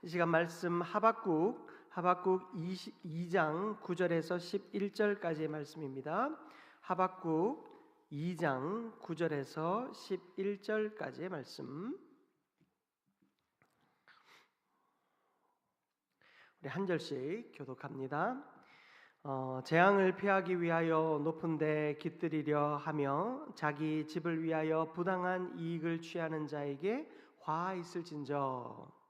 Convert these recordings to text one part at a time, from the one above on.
이 시간 말씀 하박국 2장 9절에서 11절까지의 말씀입니다. 하박국 2장 9절에서 11절까지의 말씀. 우리 한 절씩 교독합니다. 재앙을 피하기 위하여 높은 데 깃들이려 하며 자기 집을 위하여 부당한 이익을 취하는 자에게 화 있을진저.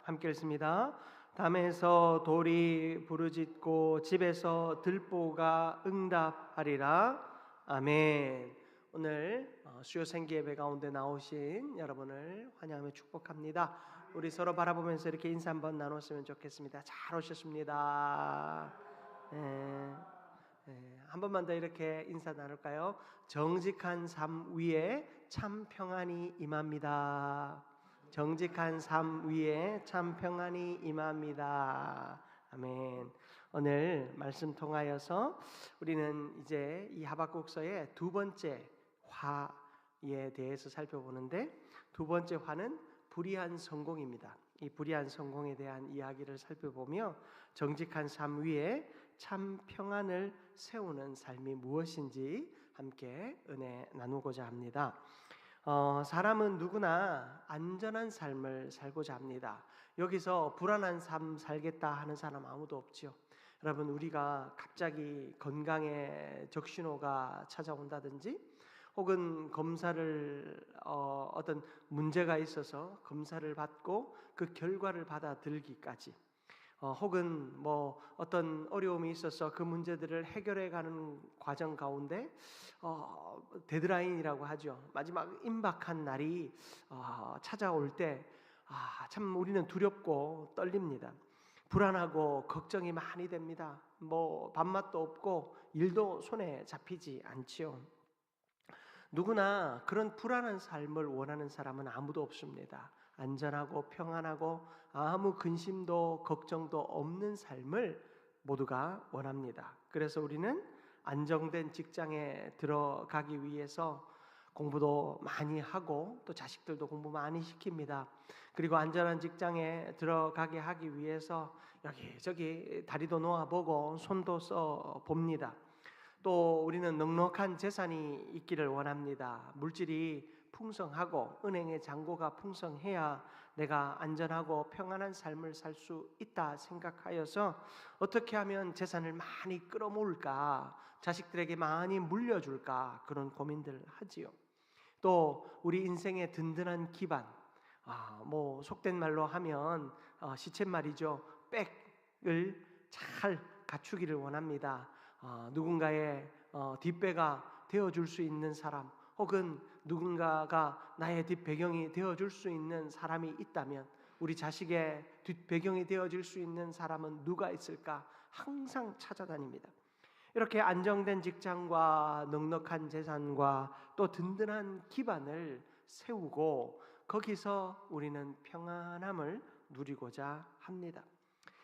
함께 읽습니다. 담에서 돌이 부르짖고 집에서 들보가 응답하리라. 아멘. 오늘 수요 생기 예배 가운데 나오신 여러분을 환영하며 축복합니다. 우리 서로 바라보면서 이렇게 인사 한번 나눴으면 좋겠습니다. 잘 오셨습니다. 한 번만 더 이렇게 인사 나눌까요? 정직한 삶 위에 참 평안이 임합니다. 정직한 삶 위에 참 평안이 임합니다. 아멘. 오늘 말씀 통하여서 우리는 이제 이 하박국서의 두 번째 화에 대해서 살펴보는데, 두 번째 화는 불의한 성공입니다. 이 불의한 성공에 대한 이야기를 살펴보며 정직한 삶 위에 참 평안을 세우는 삶이 무엇인지 함께 은혜 나누고자 합니다. 사람은 누구나 안전한 삶을 살고자 합니다. 여기서 불안한 삶 살겠다 하는 사람 아무도 없죠. 여러분, 우리가 갑자기 건강에 적신호가 찾아온다든지, 혹은 검사를 어떤 문제가 있어서 검사를 받고 그 결과를 받아들기까지, 혹은 뭐 어떤 어려움이 있어서 그 문제들을 해결해가는 과정 가운데 데드라인이라고 하죠. 마지막 임박한 날이 찾아올 때 참 우리는 두렵고 떨립니다. 불안하고 걱정이 많이 됩니다. 뭐 밥맛도 없고 일도 손에 잡히지 않지요. 누구나 그런 불안한 삶을 원하는 사람은 아무도 없습니다. 안전하고 평안하고 아무 근심도 걱정도 없는 삶을 모두가 원합니다. 그래서 우리는 안정된 직장에 들어가기 위해서 공부도 많이 하고 또 자식들도 공부 많이 시킵니다. 그리고 안전한 직장에 들어가게 하기 위해서 여기저기 다리도 놓아보고 손도 써봅니다. 또 우리는 넉넉한 재산이 있기를 원합니다. 물질이 풍성하고 은행의 잔고가 풍성해야 내가 안전하고 평안한 삶을 살 수 있다 생각하여서 어떻게 하면 재산을 많이 끌어모을까, 자식들에게 많이 물려줄까, 그런 고민들을 하지요. 또 우리 인생의 든든한 기반, 뭐 속된 말로 하면 시쳇말이죠. 백을 잘 갖추기를 원합니다. 누군가의 뒷배가 되어줄 수 있는 사람, 혹은 누군가가 나의 뒷배경이 되어줄 수 있는 사람이 있다면, 우리 자식의 뒷배경이 되어줄 수 있는 사람은 누가 있을까 항상 찾아다닙니다. 이렇게 안정된 직장과 넉넉한 재산과 또 든든한 기반을 세우고 거기서 우리는 평안함을 누리고자 합니다.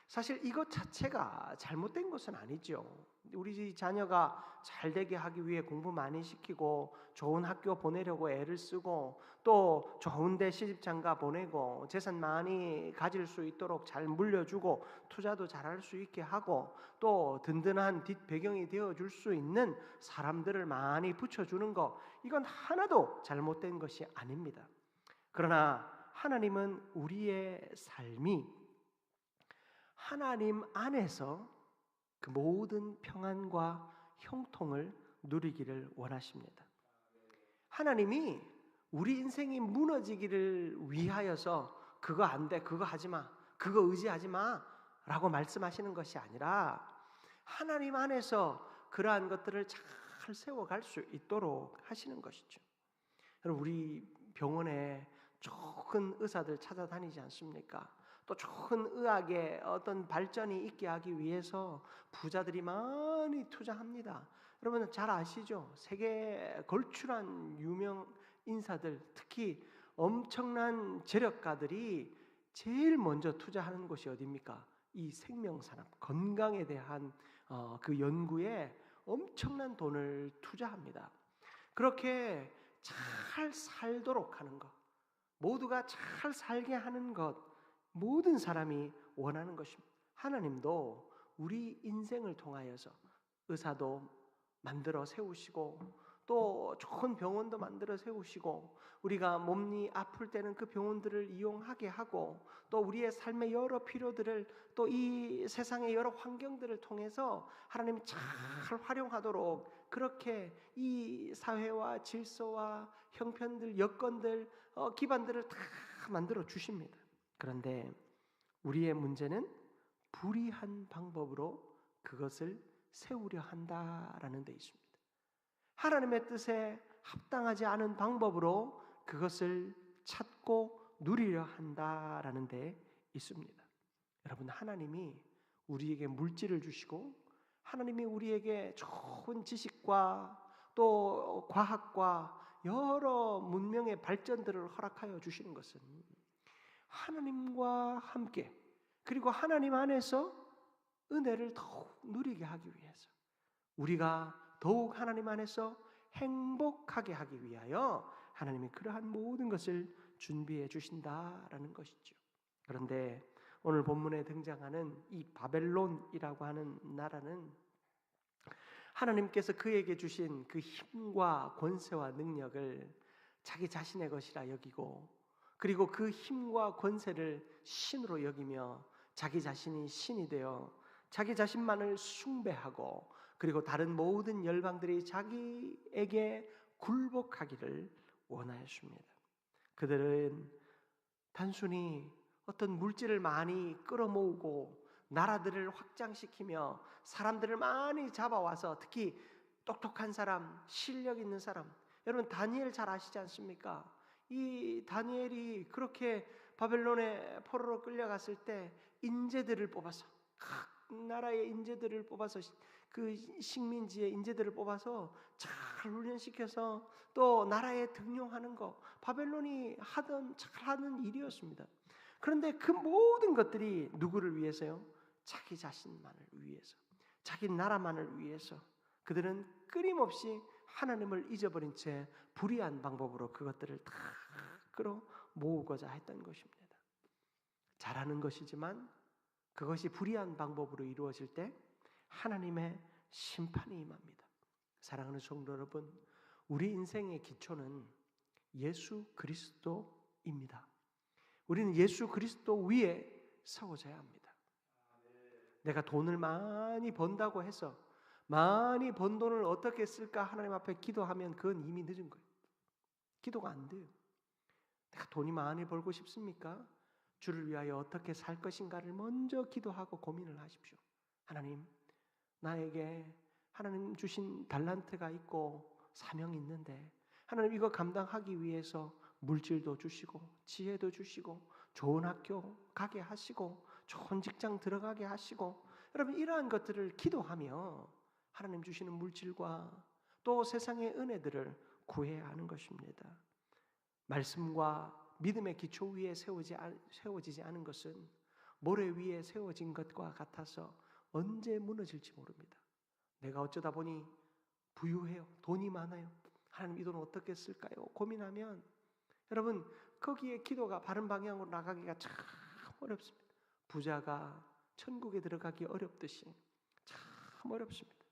사실 이것 자체가 잘못된 것은 아니죠. 우리 자녀가 잘 되게 하기 위해 공부 많이 시키고 좋은 학교 보내려고 애를 쓰고 또 좋은 데 시집장가 보내고 재산 많이 가질 수 있도록 잘 물려주고 투자도 잘할 수 있게 하고 또 든든한 뒷배경이 되어줄 수 있는 사람들을 많이 붙여주는 것, 이건 하나도 잘못된 것이 아닙니다. 그러나 하나님은 우리의 삶이 하나님 안에서 그 모든 평안과 형통을 누리기를 원하십니다. 하나님이 우리 인생이 무너지기를 위하여서 그거 안 돼, 그거 하지 마, 그거 의지하지 마 라고 말씀하시는 것이 아니라 하나님 안에서 그러한 것들을 잘 세워갈 수 있도록 하시는 것이죠. 여러분, 우리 병원에 좋은 의사들 찾아다니지 않습니까? 또 좋은 의학의 어떤 발전이 있게 하기 위해서 부자들이 많이 투자합니다. 여러분 잘 아시죠? 세계 걸출한 유명 인사들, 특히 엄청난 재력가들이 제일 먼저 투자하는 곳이 어디입니까? 이 생명산업, 건강에 대한 그 연구에 엄청난 돈을 투자합니다. 그렇게 잘 살도록 하는 것, 모두가 잘 살게 하는 것, 모든 사람이 원하는 것입니다. 하나님도 우리 인생을 통하여서 의사도 만들어 세우시고 또 좋은 병원도 만들어 세우시고 우리가 몸이 아플 때는 그 병원들을 이용하게 하고 또 우리의 삶의 여러 필요들을 또 이 세상의 여러 환경들을 통해서 하나님이 잘 활용하도록 그렇게 이 사회와 질서와 형편들, 여건들, 기반들을 다 만들어 주십니다. 그런데 우리의 문제는 불의한 방법으로 그것을 세우려 한다라는 데 있습니다. 하나님의 뜻에 합당하지 않은 방법으로 그것을 찾고 누리려 한다라는 데 있습니다. 여러분, 하나님이 우리에게 물질을 주시고 하나님이 우리에게 좋은 지식과 또 과학과 여러 문명의 발전들을 허락하여 주시는 것은 하나님과 함께 그리고 하나님 안에서 은혜를 더욱 누리게 하기 위해서 우리가 더욱 하나님 안에서 행복하게 하기 위하여 하나님이 그러한 모든 것을 준비해 주신다라는 것이죠. 그런데 오늘 본문에 등장하는 이 바벨론이라고 하는 나라는 하나님께서 그에게 주신 그 힘과 권세와 능력을 자기 자신의 것이라 여기고 그리고 그 힘과 권세를 신으로 여기며 자기 자신이 신이 되어 자기 자신만을 숭배하고 그리고 다른 모든 열방들이 자기에게 굴복하기를 원하였습니다. 그들은 단순히 어떤 물질을 많이 끌어모으고 나라들을 확장시키며 사람들을 많이 잡아와서 특히 똑똑한 사람, 실력 있는 사람, 여러분 다니엘 잘 아시지 않습니까? 이 다니엘이 그렇게 바벨론의 포로로 끌려갔을 때 인재들을 뽑아서 각 나라의 인재들을 뽑아서 그 식민지의 인재들을 뽑아서 잘 훈련시켜서 또 나라에 등용하는 거 바벨론이 잘하는 일이었습니다. 그런데 그 모든 것들이 누구를 위해서요? 자기 자신만을 위해서, 자기 나라만을 위해서 그들은 끊임없이 하나님을 잊어버린 채 불의한 방법으로 그것들을 다 끌어 모으고자 했던 것입니다. 잘하는 것이지만 그것이 불의한 방법으로 이루어질 때 하나님의 심판이 임합니다. 사랑하는 성도 여러분, 우리 인생의 기초는 예수 그리스도입니다. 우리는 예수 그리스도 위에 세워져야 합니다. 내가 돈을 많이 번다고 해서 많이 번 돈을 어떻게 쓸까 하나님 앞에 기도하면 그건 이미 늦은 거예요. 기도가 안 돼요. 내가 돈이 많이 벌고 싶습니까? 주를 위하여 어떻게 살 것인가를 먼저 기도하고 고민을 하십시오. 하나님, 나에게 하나님 주신 달란트가 있고 사명이 있는데 하나님 이거 감당하기 위해서 물질도 주시고 지혜도 주시고 좋은 학교 가게 하시고 좋은 직장 들어가게 하시고 여러분 이러한 것들을 기도하며 하나님 주시는 물질과 또 세상의 은혜들을 구해야 하는 것입니다. 말씀과 믿음의 기초 위에 세워지지 않은 것은 모래 위에 세워진 것과 같아서 언제 무너질지 모릅니다. 내가 어쩌다 보니 부유해요. 돈이 많아요. 하나님 이 돈 어떻게 쓸까요? 고민하면 여러분 거기에 기도가 바른 방향으로 나가기가 참 어렵습니다. 부자가 천국에 들어가기 어렵듯이 참 어렵습니다.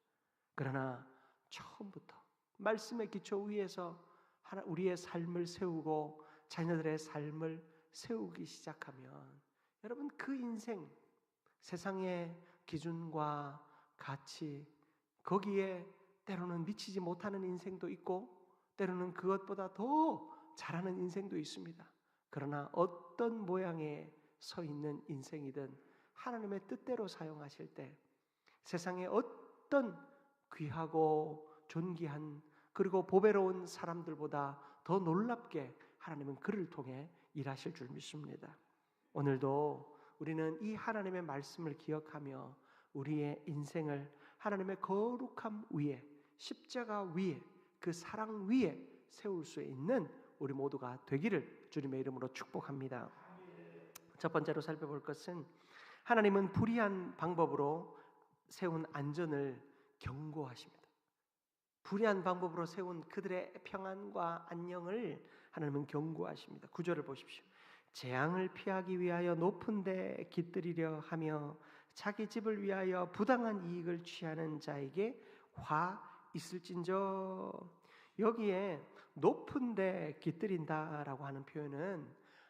그러나 처음부터 말씀의 기초 위에서 우리의 삶을 세우고 자녀들의 삶을 세우기 시작하면 여러분 그 인생 세상의 기준과 가치 거기에 때로는 미치지 못하는 인생도 있고 때로는 그것보다 더 잘하는 인생도 있습니다. 그러나 어떤 모양에 서 있는 인생이든 하나님의 뜻대로 사용하실 때 세상의 어떤 귀하고 존귀한 그리고 보배로운 사람들보다 더 놀랍게 하나님은 그를 통해 일하실 줄 믿습니다. 오늘도 우리는 이 하나님의 말씀을 기억하며 우리의 인생을 하나님의 거룩함 위에 십자가 위에 그 사랑 위에 세울 수 있는 우리 모두가 되기를 주님의 이름으로 축복합니다. 첫 번째로 살펴볼 것은 하나님은 불의한 방법으로 세운 안전을 경고하십니다. 불의한 방법으로 세운 그들의 평안과 안녕을 하나님은 경고하십니다. 9절을 보십시오. 재앙을 피하기 위하여 높은 데 깃들이려 하며 자기 집을 위하여 부당한 이익을 취하는 자에게 화 있을진저. 여기에 높은 데 깃들인다라고 하는 표현은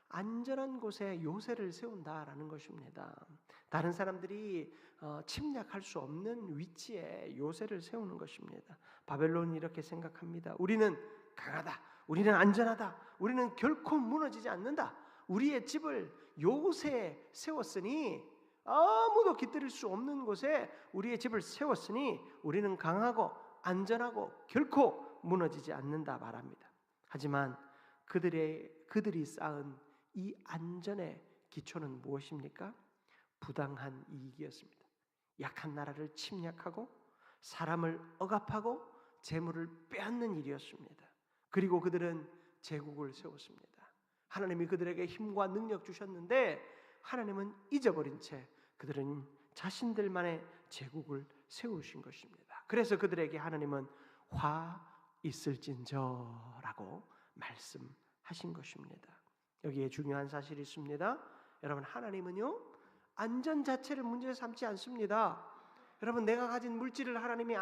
안전한 곳에 요새를 세운다라는 것입니다. 다른 사람들이 침략할 수 없는 위치에 요새를 세우는 것입니다. 바벨론이 이렇게 생각합니다. 우리는 강하다. 우리는 안전하다. 우리는 결코 무너지지 않는다. 우리의 집을 요새에 세웠으니, 아무도 깃들일 수 없는 곳에 우리의 집을 세웠으니 우리는 강하고 안전하고 결코 무너지지 않는다 말합니다. 하지만 그들이 쌓은 이 안전의 기초는 무엇입니까? 부당한 이익이었습니다. 약한 나라를 침략하고 사람을 억압하고 재물을 빼앗는 일이었습니다. 그리고 그들은 제국을 세웠습니다. 하나님이 그들에게 힘과 능력 주셨는데 하나님은 잊어버린 채 그들은 자신들만의 제국을 세우신 것입니다. 그래서 그들에게 하나님은 화 있을진저라고 말씀하신 것입니다. 여기에 중요한 사실이 있습니다. 여러분, 하나님은요 안전 자체를 문제 삼지 않습니다. 여러분, 내가 가진 물질을 하나님이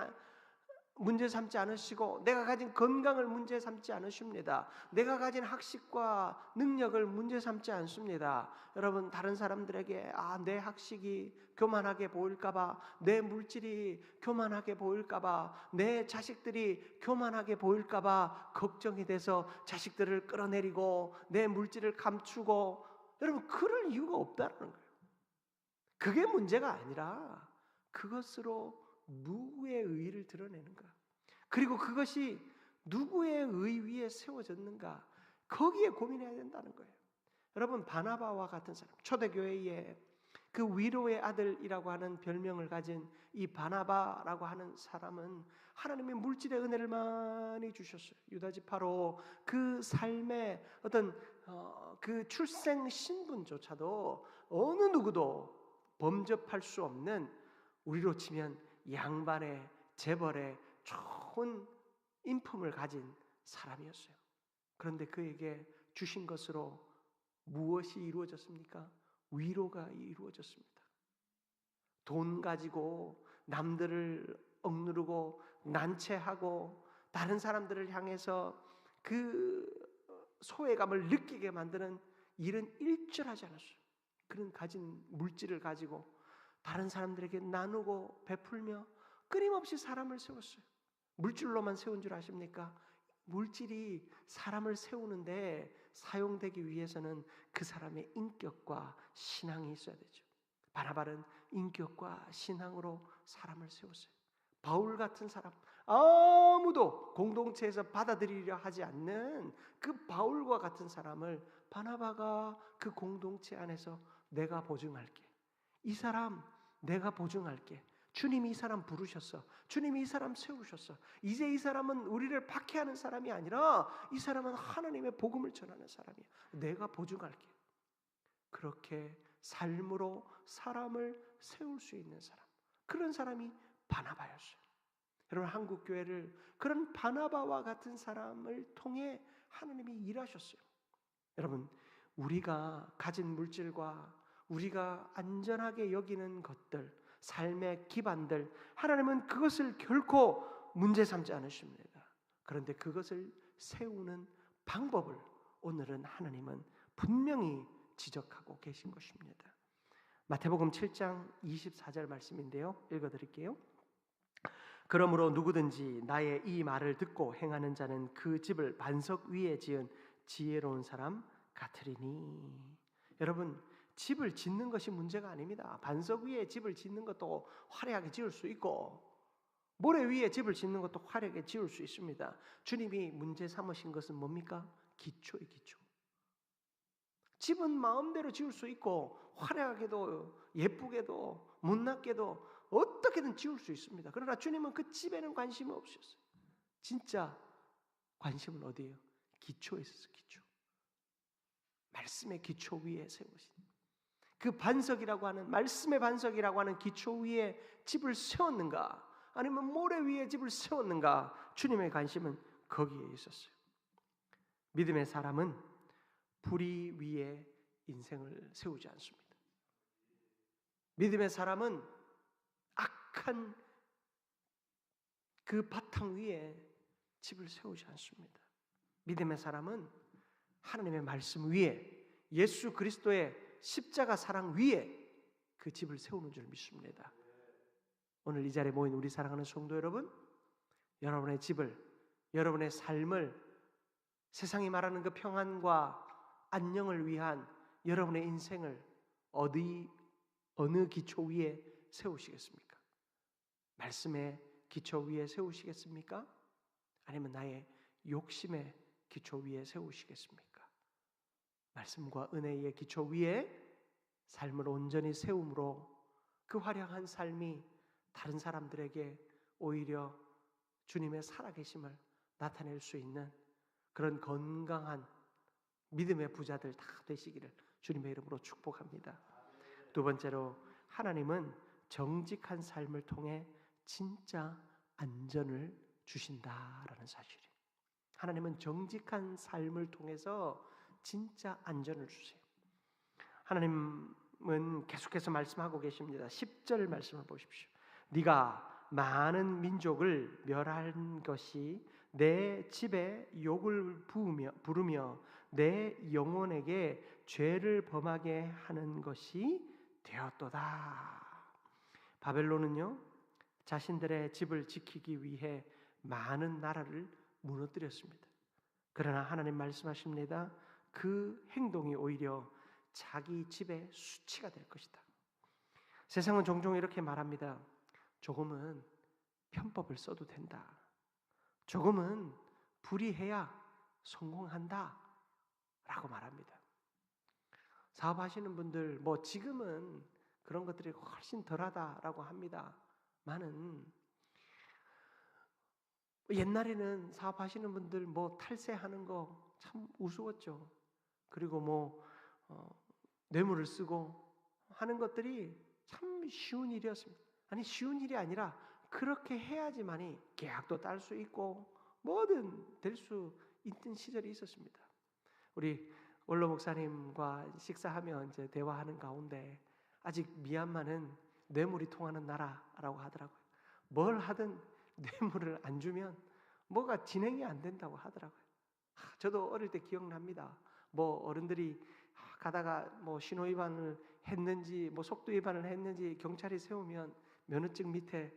문제 삼지 않으시고 내가 가진 건강을 문제 삼지 않으십니다. 내가 가진 학식과 능력을 문제 삼지 않습니다. 여러분, 다른 사람들에게 내 학식이 교만하게 보일까봐, 내 물질이 교만하게 보일까봐, 내 자식들이 교만하게 보일까봐 걱정이 돼서 자식들을 끌어내리고 내 물질을 감추고, 여러분, 그럴 이유가 없다는 거예요. 그게 문제가 아니라 그것으로 누구의 의의를 드러내는가, 그리고 그것이 누구의 의 위에 세워졌는가, 거기에 고민해야 된다는 거예요. 여러분, 바나바와 같은 사람, 초대교회에 그 위로의 아들이라고 하는 별명을 가진 이 바나바라고 하는 사람은 하나님의 물질의 은혜를 많이 주셨어요. 유다지파로 그 삶의 어떤 그 출생 신분조차도 어느 누구도 범접할 수 없는, 우리로 치면 양반의 재벌의 좋은 인품을 가진 사람이었어요. 그런데 그에게 주신 것으로 무엇이 이루어졌습니까? 위로가 이루어졌습니다. 돈 가지고 남들을 억누르고 난처하고 다른 사람들을 향해서 그 소외감을 느끼게 만드는 일은 일절하지 않았어요. 그는 가진 물질을 가지고 다른 사람들에게 나누고 베풀며 끊임없이 사람을 세웠어요. 물질로만 세운 줄 아십니까? 물질이 사람을 세우는데 사용되기 위해서는 그 사람의 인격과 신앙이 있어야 되죠. 바나바는 인격과 신앙으로 사람을 세웠어요. 바울 같은 사람, 아무도 공동체에서 받아들이려 하지 않는 그 바울과 같은 사람을 바나바가 그 공동체 안에서 내가 보증할게. 이 사람 내가 보증할게. 주님이 이 사람 부르셨어. 주님이 이 사람 세우셨어. 이제 이 사람은 우리를 박해하는 사람이 아니라 이 사람은 하나님의 복음을 전하는 사람이야. 내가 보증할게. 그렇게 삶으로 사람을 세울 수 있는 사람, 그런 사람이 바나바였어요. 여러분, 한국 교회를 그런 바나바와 같은 사람을 통해 하나님이 일하셨어요. 여러분, 우리가 가진 물질과 우리가 안전하게 여기는 것들, 삶의 기반들, 하나님은 그것을 결코 문제 삼지 않으십니다. 그런데 그것을 세우는 방법을 오늘은 하나님은 분명히 지적하고 계신 것입니다. 마태복음 7장 24절 말씀인데요, 읽어드릴게요. 그러므로 누구든지 나의 이 말을 듣고 행하는 자는 그 집을 반석 위에 지은 지혜로운 사람 같으리니. 여러분, 집을 짓는 것이 문제가 아닙니다. 반석 위에 집을 짓는 것도 화려하게 지을 수 있고 모래 위에 집을 짓는 것도 화려하게 지을 수 있습니다. 주님이 문제 삼으신 것은 뭡니까? 기초의 기초. 집은 마음대로 지을 수 있고 화려하게도 예쁘게도 못났게도 어떻게든 지을 수 있습니다. 그러나 주님은 그 집에는 관심이 없으셨어요. 진짜 관심은 어디예요? 기초에 있었어요. 기초. 말씀의 기초 위에 세우신 그 반석이라고 하는, 말씀의 반석이라고 하는 기초 위에 집을 세웠는가? 아니면 모래 위에 집을 세웠는가? 주님의 관심은 거기에 있었어요. 믿음의 사람은 불이 위에 인생을 세우지 않습니다. 믿음의 사람은 악한 그 바탕 위에 집을 세우지 않습니다. 믿음의 사람은 하나님의 말씀 위에, 예수 그리스도의 십자가 사랑 위에 그 집을 세우는 줄 믿습니다. 오늘 이 자리에 모인 우리 사랑하는 성도 여러분, 여러분의 집을, 여러분의 삶을 세상이 말하는 그 평안과 안녕을 위한 여러분의 인생을 어느 기초 위에 세우시겠습니까? 말씀의 기초 위에 세우시겠습니까? 아니면 나의 욕심의 기초 위에 세우시겠습니까? 말씀과 은혜의 기초 위에 삶을 온전히 세움으로 그 화려한 삶이 다른 사람들에게 오히려 주님의 살아계심을 나타낼 수 있는 그런 건강한 믿음의 부자들 다 되시기를 주님의 이름으로 축복합니다. 두 번째로, 하나님은 정직한 삶을 통해 진짜 안전을 주신다라는 사실이에요. 하나님은 정직한 삶을 통해서 진짜 안전을 주세요. 하나님은 계속해서 말씀하고 계십니다. 10절 말씀을 보십시오. 네가 많은 민족을 멸한 것이 내 집에 욕을 부르며 내 영혼에게 죄를 범하게 하는 것이 되었도다. 바벨론은요, 자신들의 집을 지키기 위해 많은 나라를 무너뜨렸습니다. 그러나 하나님 말씀하십니다. 그 행동이 오히려 자기 집의 수치가 될 것이다. 세상은 종종 이렇게 말합니다. 조금은 편법을 써도 된다. 조금은 불의해야 성공한다 라고 말합니다. 사업하시는 분들 지금은 그런 것들이 훨씬 덜하다라고 합니다만은 옛날에는 사업하시는 분들 탈세하는 거 참 우스웠죠. 그리고 뇌물을 쓰고 하는 것들이 참 쉬운 일이었습니다. 아니, 쉬운 일이 아니라 그렇게 해야지만이 계약도 딸 수 있고 뭐든 될 수 있는 시절이 있었습니다. 우리 원로 목사님과 식사하며 이제 대화하는 가운데 아직 미얀마는 뇌물이 통하는 나라라고 하더라고요. 뭘 하든 뇌물을 안 주면 뭐가 진행이 안 된다고 하더라고요. 저도 어릴 때 기억납니다. 어른들이 가다가 신호 위반을 했는지 속도 위반을 했는지 경찰이 세우면 면허증 밑에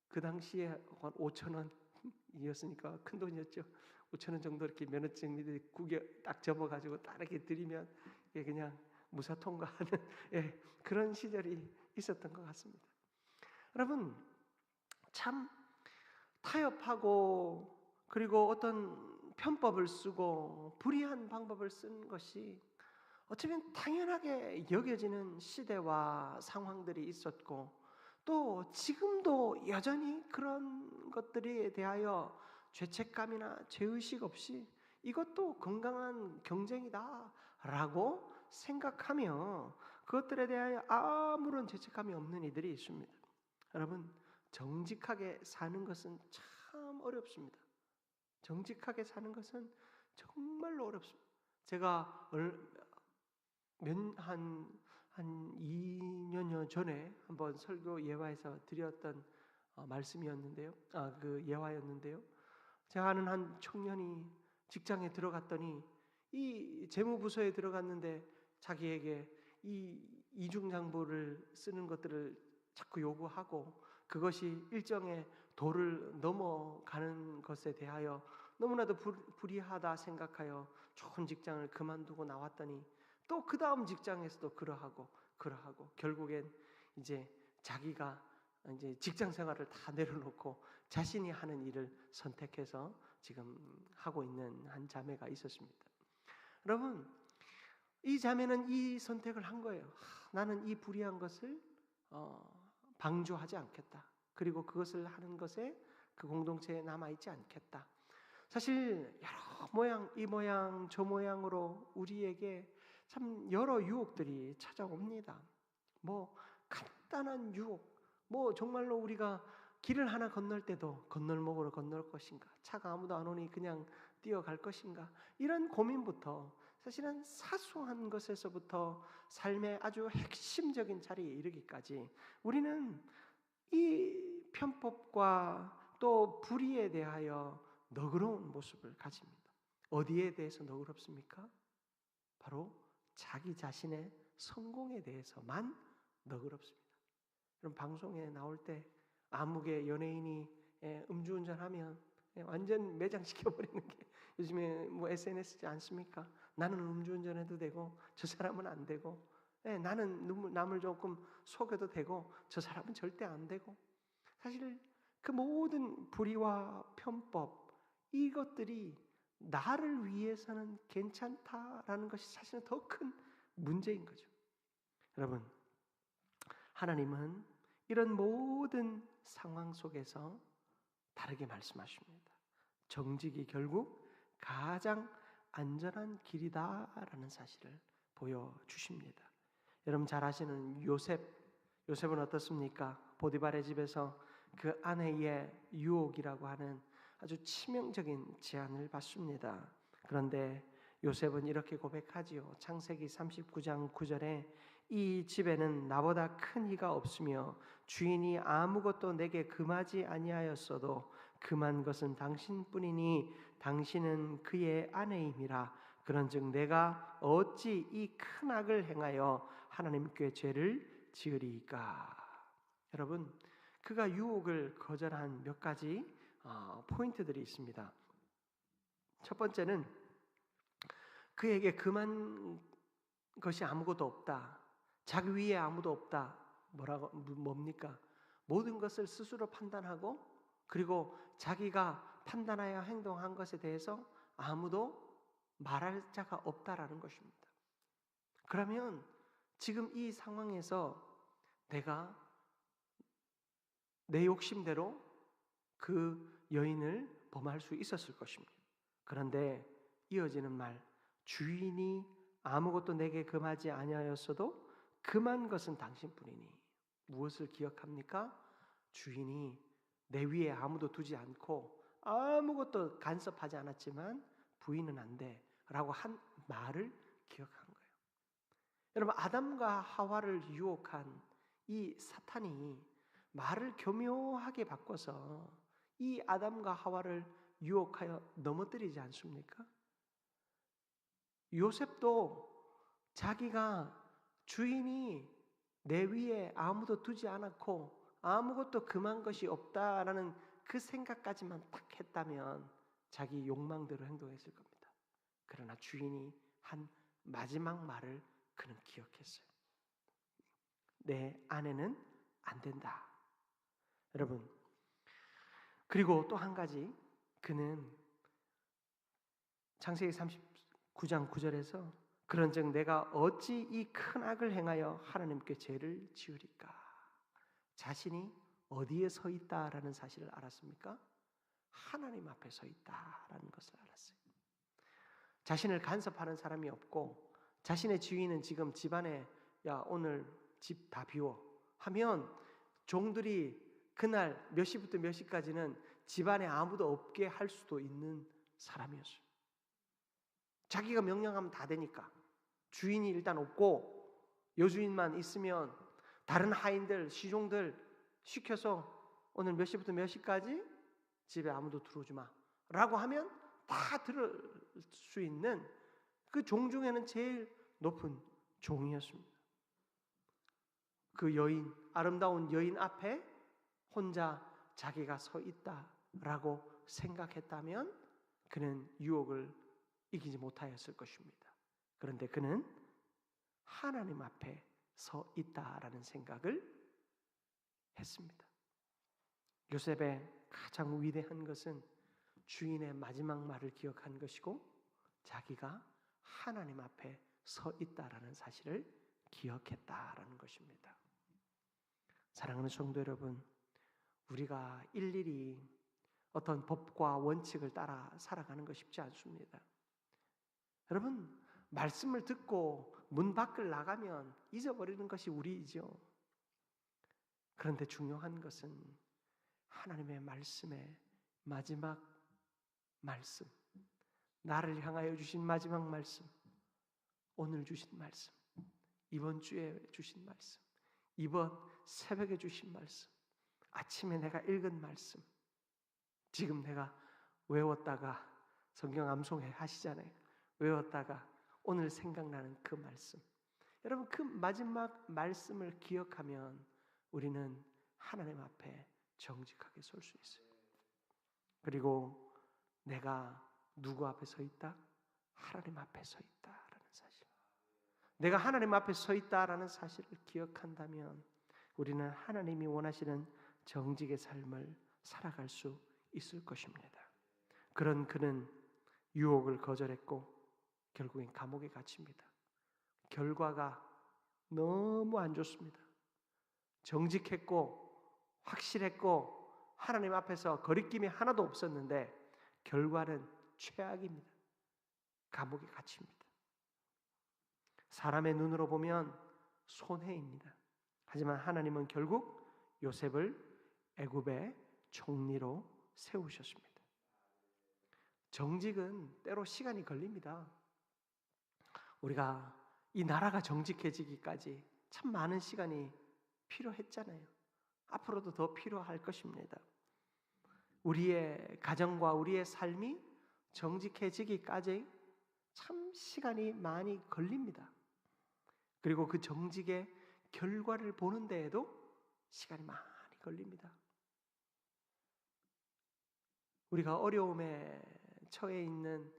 그 당시에 한 5,000원이었으니까 큰 돈이었죠. 5,000원 정도 이렇게 면허증 밑에 구겨 딱 접어가지고 딱 이렇게 드리면 그냥 무사 통과하는 그런 시절이 있었던 것 같습니다. 여러분, 참 타협하고 그리고 어떤 편법을 쓰고 불의한 방법을 쓴 것이 어쩌면 당연하게 여겨지는 시대와 상황들이 있었고 또 지금도 여전히 그런 것들에 대하여 죄책감이나 죄의식 없이 이것도 건강한 경쟁이다라고 생각하며 그것들에 대하여 아무런 죄책감이 없는 이들이 있습니다. 여러분, 정직하게 사는 것은 참 어렵습니다. 정직하게 사는 것은 정말로 어렵습니다. 제가 한 2년여 전에 한번 설교 예화에서 드렸던 말씀이었는데요. 그 예화였는데요. 제가 아는 한 청년이 직장에 들어갔더니 이 재무부서에 들어갔는데 자기에게 이 이중장부를 쓰는 것들을 자꾸 요구하고 그것이 일정의 도를 넘어가는 것에 대하여 너무나도 불이하다 생각하여 좋은 직장을 그만두고 나왔더니 또 그 다음 직장에서도 그러하고 결국엔 이제 자기가 이제 직장 생활을 다 내려놓고 자신이 하는 일을 선택해서 지금 하고 있는 한 자매가 있었습니다. 여러분, 이 자매는 이 선택을 한 거예요. 나는 이 불의한 것을 방조하지 않겠다. 그리고 그것을 하는 것에 그 공동체에 남아있지 않겠다. 사실 여러 모양, 이 모양 저 모양으로 우리에게 참 여러 유혹들이 찾아옵니다. 간단한 유혹, 정말로 우리가 길을 하나 건널 때도 건널목으로 건널 것인가? 차가 아무도 안 오니 그냥 뛰어갈 것인가? 이런 고민부터 사실은 사소한 것에서부터 삶의 아주 핵심적인 자리에 이르기까지 우리는 이 편법과 또 불의에 대하여 너그러운 모습을 가집니다. 어디에 대해서 너그럽습니까? 바로 자기 자신의 성공에 대해서만 너그럽습니다. 그럼 방송에 나올 때 아무개 연예인이 음주운전하면 완전 매장시켜버리는 게 요즘에 뭐 SNS지 않습니까? 나는 음주운전해도 되고 저 사람은 안 되고, 나는 남을 조금 속여도 되고 저 사람은 절대 안 되고. 사실 그 모든 불의와 편법, 이것들이 나를 위해서는 괜찮다라는 것이 사실은 더 큰 문제인 거죠. 여러분, 하나님은 이런 모든 상황 속에서 다르게 말씀하십니다. 정직이 결국 가장 안전한 길이다라는 사실을 보여주십니다. 여러분 잘 아시는 요셉은 어떻습니까? 보디발의 집에서 그 아내의 유혹이라고 하는 아주 치명적인 제안을 받습니다. 그런데 요셉은 이렇게 고백하지요. 창세기 39장 9절에 이 집에는 나보다 큰 이가 없으며 주인이 아무것도 내게 금하지 아니하였어도 금한 것은 당신뿐이니 당신은 그의 아내임이라. 그런즉 내가 어찌 이 큰 악을 행하여 하나님께 죄를 지으리이까. 여러분, 그가 유혹을 거절한 몇 가지 포인트들이 있습니다. 첫 번째는 그에게 금한 것이 아무것도 없다. 자기 위에 아무도 없다. 뭡니까? 모든 것을 스스로 판단하고 그리고 자기가 판단하여 행동한 것에 대해서 아무도 말할 자가 없다라는 것입니다. 그러면 지금 이 상황에서 내가 내 욕심대로 그 여인을 범할 수 있었을 것입니다. 그런데 이어지는 말, 주인이 아무것도 내게 금하지 아니하였어도 금한 것은 당신뿐이니. 무엇을 기억합니까? 주인이 내 위에 아무도 두지 않고 아무것도 간섭하지 않았지만 부인은 안 돼 라고 한 말을 기억한 거예요. 여러분, 아담과 하와를 유혹한 이 사탄이 말을 교묘하게 바꿔서 이 아담과 하와를 유혹하여 넘어뜨리지 않습니까? 요셉도 자기가 주인이 내 위에 아무도 두지 않았고 아무것도 금한 것이 없다라는 그 생각까지만 딱 했다면 자기 욕망대로 행동했을 겁니다. 그러나 주인이 한 마지막 말을 그는 기억했어요. 내 아내는 안 된다. 여러분, 그리고 또 한 가지, 그는 창세기 39장 9절에서 그런즉 내가 어찌 이 큰 악을 행하여 하나님께 죄를 지으리까. 자신이 어디에 서 있다라는 사실을 알았습니까? 하나님 앞에 서 있다라는 것을 알았어요. 자신을 간섭하는 사람이 없고 자신의 지위는 지금 집안에 야 오늘 집 다 비워 하면 종들이 그날 몇 시부터 몇 시까지는 집안에 아무도 없게 할 수도 있는 사람이었어요. 자기가 명령하면 다 되니까. 주인이 일단 없고 여주인만 있으면 다른 하인들, 시종들 시켜서 오늘 몇 시부터 몇 시까지 집에 아무도 들어오지 마 라고 하면 다 들을 수 있는 그 종 중에는 제일 높은 종이었습니다. 그 여인, 아름다운 여인 앞에 혼자 자기가 서 있다라고 생각했다면 그는 유혹을 이기지 못하였을 것입니다. 그런데 그는 하나님 앞에 서 있다라는 생각을 했습니다. 요셉의 가장 위대한 것은 주인의 마지막 말을 기억한 것이고 자기가 하나님 앞에 서 있다라는 사실을 기억했다라는 것입니다. 사랑하는 성도 여러분, 우리가 일일이 어떤 법과 원칙을 따라 살아가는 것 쉽지 않습니다. 여러분, 말씀을 듣고 문 밖을 나가면 잊어버리는 것이 우리이죠. 그런데 중요한 것은 하나님의 말씀의 마지막 말씀, 나를 향하여 주신 마지막 말씀, 오늘 주신 말씀, 이번 주에 주신 말씀, 이번 새벽에 주신 말씀, 아침에 내가 읽은 말씀, 지금 내가 외웠다가 성경 암송해 하시잖아요. 외웠다가 오늘 생각나는 그 말씀. 여러분, 그 마지막 말씀을 기억하면 우리는 하나님 앞에 정직하게 설 수 있어요. 그리고 내가 누구 앞에 서 있다? 하나님 앞에 서 있다라는 사실. 내가 하나님 앞에 서 있다라는 사실을 기억한다면 우리는 하나님이 원하시는 정직의 삶을 살아갈 수 있을 것입니다. 그런 그는 유혹을 거절했고 결국엔 감옥에 갇힙니다. 결과가 너무 안 좋습니다. 정직했고 확실했고 하나님 앞에서 거리낌이 하나도 없었는데 결과는 최악입니다. 감옥에 갇힙니다. 사람의 눈으로 보면 손해입니다. 하지만 하나님은 결국 요셉을 애굽의 총리로 세우셨습니다. 정직은 때로 시간이 걸립니다. 우리가 이 나라가 정직해지기까지 참 많은 시간이 필요했잖아요. 앞으로도 더 필요할 것입니다. 우리의 가정과 우리의 삶이 정직해지기까지 참 시간이 많이 걸립니다. 그리고 그 정직의 결과를 보는 데에도 시간이 많이 걸립니다. 우리가 어려움에 처해 있는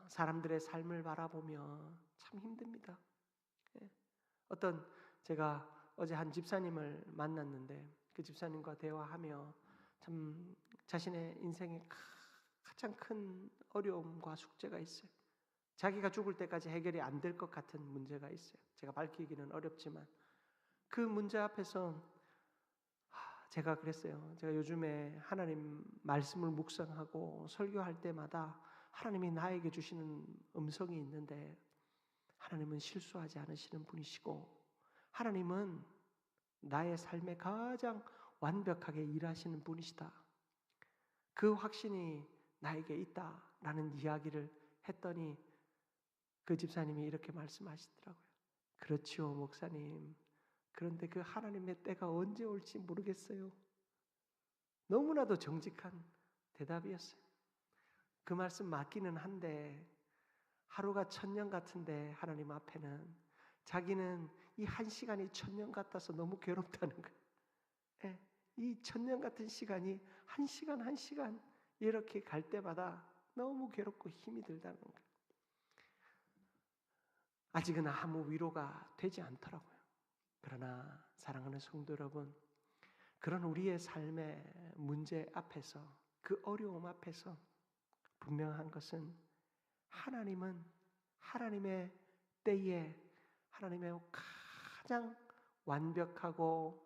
사람들의 삶을 바라보며 참 힘듭니다. 제가 어제 한 집사님을 만났는데 그 집사님과 대화하며 참 자신의 인생에 가장 큰 어려움과 숙제가 있어요. 자기가 죽을 때까지 해결이 안 될 것 같은 문제가 있어요. 제가 밝히기는 어렵지만 그 문제 앞에서 제가 그랬어요. 제가 요즘에 하나님 말씀을 묵상하고 설교할 때마다 하나님이 나에게 주시는 음성이 있는데 하나님은 실수하지 않으시는 분이시고 하나님은 나의 삶에 가장 완벽하게 일하시는 분이시다. 그 확신이 나에게 있다라는 이야기를 했더니 그 집사님이 이렇게 말씀하시더라고요. 그렇지요, 목사님. 그런데 그 하나님의 때가 언제 올지 모르겠어요. 너무나도 정직한 대답이었어요. 그 말씀 맞기는 한데 하루가 1000년 같은데 하나님 앞에는 자기는 이 1시간이 1000년 같아서 너무 괴롭다는 거예요. 예, 이 1000년 같은 시간이 1시간 1시간 이렇게 갈 때마다 너무 괴롭고 힘이 들다는 거예요. 아직은 아무 위로가 되지 않더라고요. 그러나 사랑하는 성도 여러분, 그런 우리의 삶의 문제 앞에서 그 어려움 앞에서 분명한 것은 하나님은 하나님의 때에 하나님의 가장 완벽하고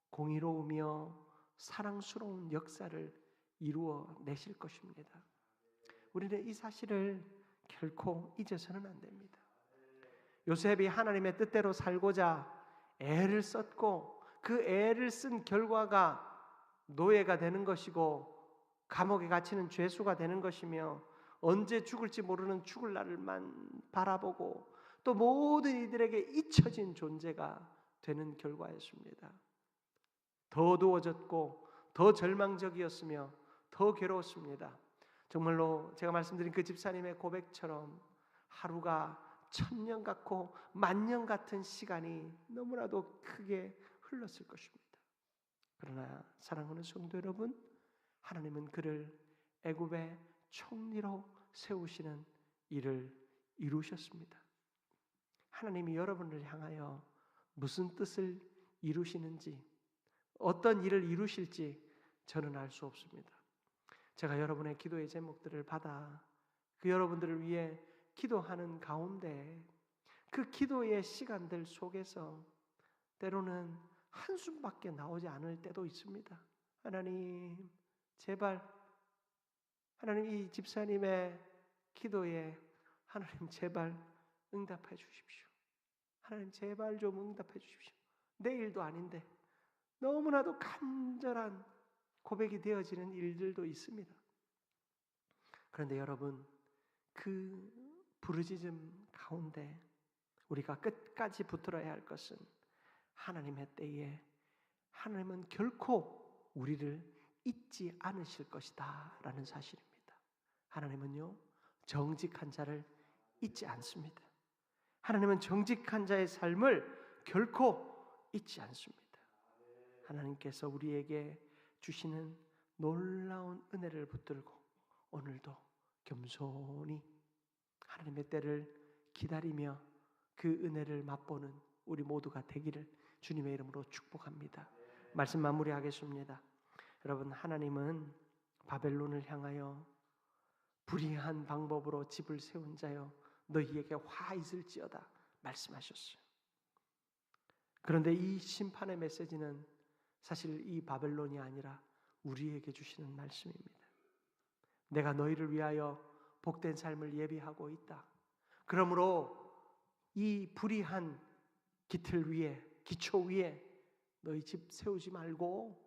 공의로우며 사랑스러운 역사를 이루어 내실 것입니다. 우리는 이 사실을 결코 잊어서는 안 됩니다. 요셉이 하나님의 뜻대로 살고자 애를 썼고 그 애를 쓴 결과가 노예가 되는 것이고 감옥에 갇히는 죄수가 되는 것이며 언제 죽을지 모르는 죽을 날만 바라보고 또 모든 이들에게 잊혀진 존재가 되는 결과였습니다. 더 어두워졌고 더 절망적이었으며 더 괴로웠습니다. 정말로 제가 말씀드린 그 집사님의 고백처럼 하루가 1000년 같고 10,000년 같은 시간이 너무나도 크게 흘렀을 것입니다. 그러나 사랑하는 성도 여러분, 하나님은 그를 애굽의 총리로 세우시는 일을 이루셨습니다. 하나님이 여러분을 향하여 무슨 뜻을 이루시는지, 어떤 일을 이루실지 저는 알 수 없습니다. 제가 여러분의 기도의 제목들을 받아 그 여러분들을 위해 기도하는 가운데 그 기도의 시간들 속에서 때로는 한숨밖에 나오지 않을 때도 있습니다. 하나님 제발, 하나님 이 집사님의 기도에 하나님 제발 응답해 주십시오. 하나님 제발 좀 응답해 주십시오. 내일도 아닌데 너무나도 간절한 고백이 되어지는 일들도 있습니다. 그런데 여러분, 그 부르짖음 가운데 우리가 끝까지 붙들어야 할 것은 하나님의 때에 하나님은 결코 우리를 잊지 않으실 것이다 라는 사실입니다. 하나님은요, 정직한 자를 잊지 않습니다. 하나님은 정직한 자의 삶을 결코 잊지 않습니다. 하나님께서 우리에게 주시는 놀라운 은혜를 붙들고 오늘도 겸손히 하나님의 때를 기다리며 그 은혜를 맛보는 우리 모두가 되기를 주님의 이름으로 축복합니다. 말씀 마무리하겠습니다. 여러분, 하나님은 바벨론을 향하여 불의한 방법으로 집을 세운 자여 너희에게 화 있을지어다 말씀하셨어요. 그런데 이 심판의 메시지는 사실 이 바벨론이 아니라 우리에게 주시는 말씀입니다. 내가 너희를 위하여 복된 삶을 예비하고 있다. 그러므로 이 불의한 기틀 위에, 기초 위에 너희 집 세우지 말고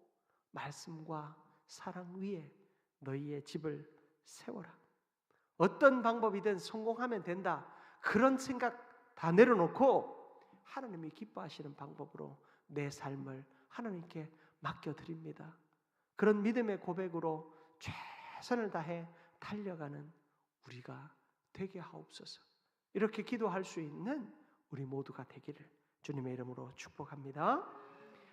말씀과 사랑 위에 너희의 집을 세워라. 어떤 방법이든 성공하면 된다. 그런 생각 다 내려놓고 하나님이 기뻐하시는 방법으로 내 삶을 하나님께 맡겨드립니다. 그런 믿음의 고백으로 최선을 다해 달려가는 우리가 되게 하옵소서. 이렇게 기도할 수 있는 우리 모두가 되기를 주님의 이름으로 축복합니다.